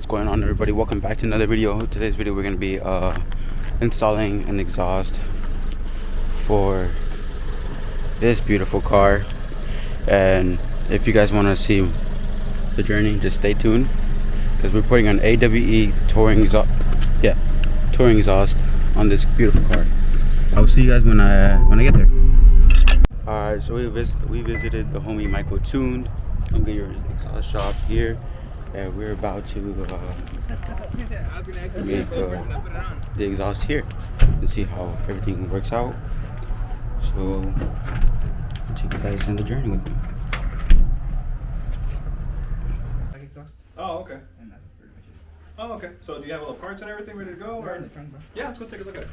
What's going on, everybody? Welcome back to another video. Today's video we're going to be installing an exhaust for this beautiful car. And if you guys want to see the journey, just stay tuned, because we're putting an AWE touring exhaust on this beautiful car. I'll see you guys when I get there. Alright, so we visited the homie Michael Tuned and Get Your Exhaust shop here, and we're about to make the exhaust here and see how everything works out. So I'll take you guys on the journey with me. Oh, okay. And that's pretty much it. Oh, okay. So do you have all the parts and everything ready to go? They're in the trunk, bro. Yeah, let's go take a look at it.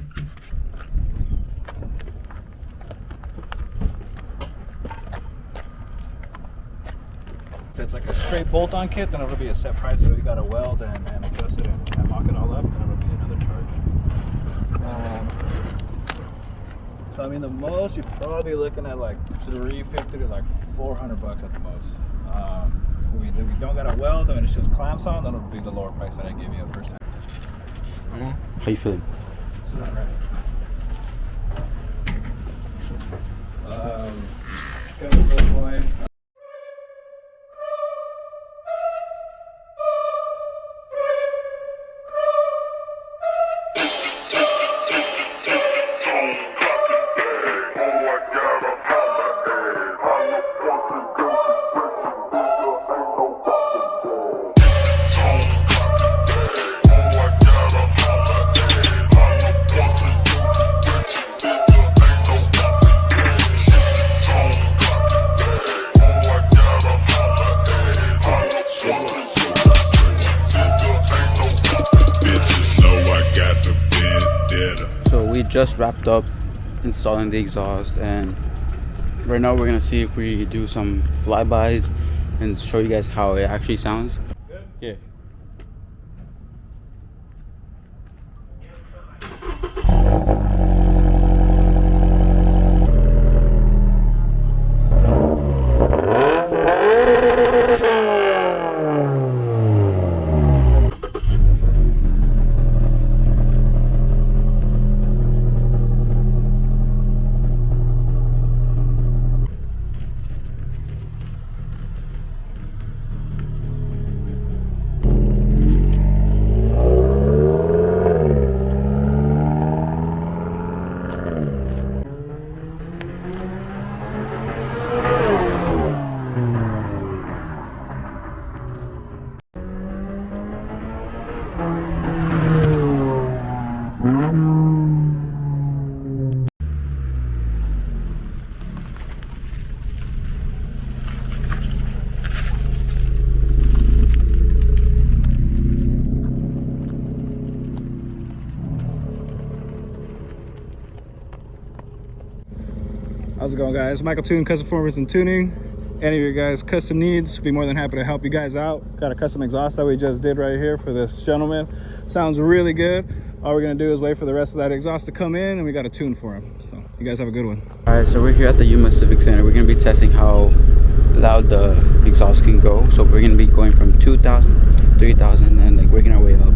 If it's like a straight bolt-on kit, then it'll be a set price. So you got to weld and adjust it and mock it all up, then it'll be another charge. So I mean, the most you're probably looking at like $350 to like $400 at the most. If we don't got a weld and it's just clamps on, then it'll be the lower price that I gave you the first time. How you feeling? This is not right. Got the first one. So we just wrapped up installing the exhaust, and right now we're gonna see if we do some flybys and show you guys how it actually sounds. Good? Yeah. How's it going, guys? Michael Tune, Custom Performance and Tuning. Any of your guys' custom needs, be more than happy to help you guys out. Got a custom exhaust that we just did right here for this gentleman. Sounds really good. All we're gonna do is wait for the rest of that exhaust to come in, and we got a tune for him. So you guys have a good one. All right, so we're here at the Yuma Civic Center. We're gonna be testing how loud the exhaust can go. So we're gonna be going from 2,000, 3,000, and like working our way up.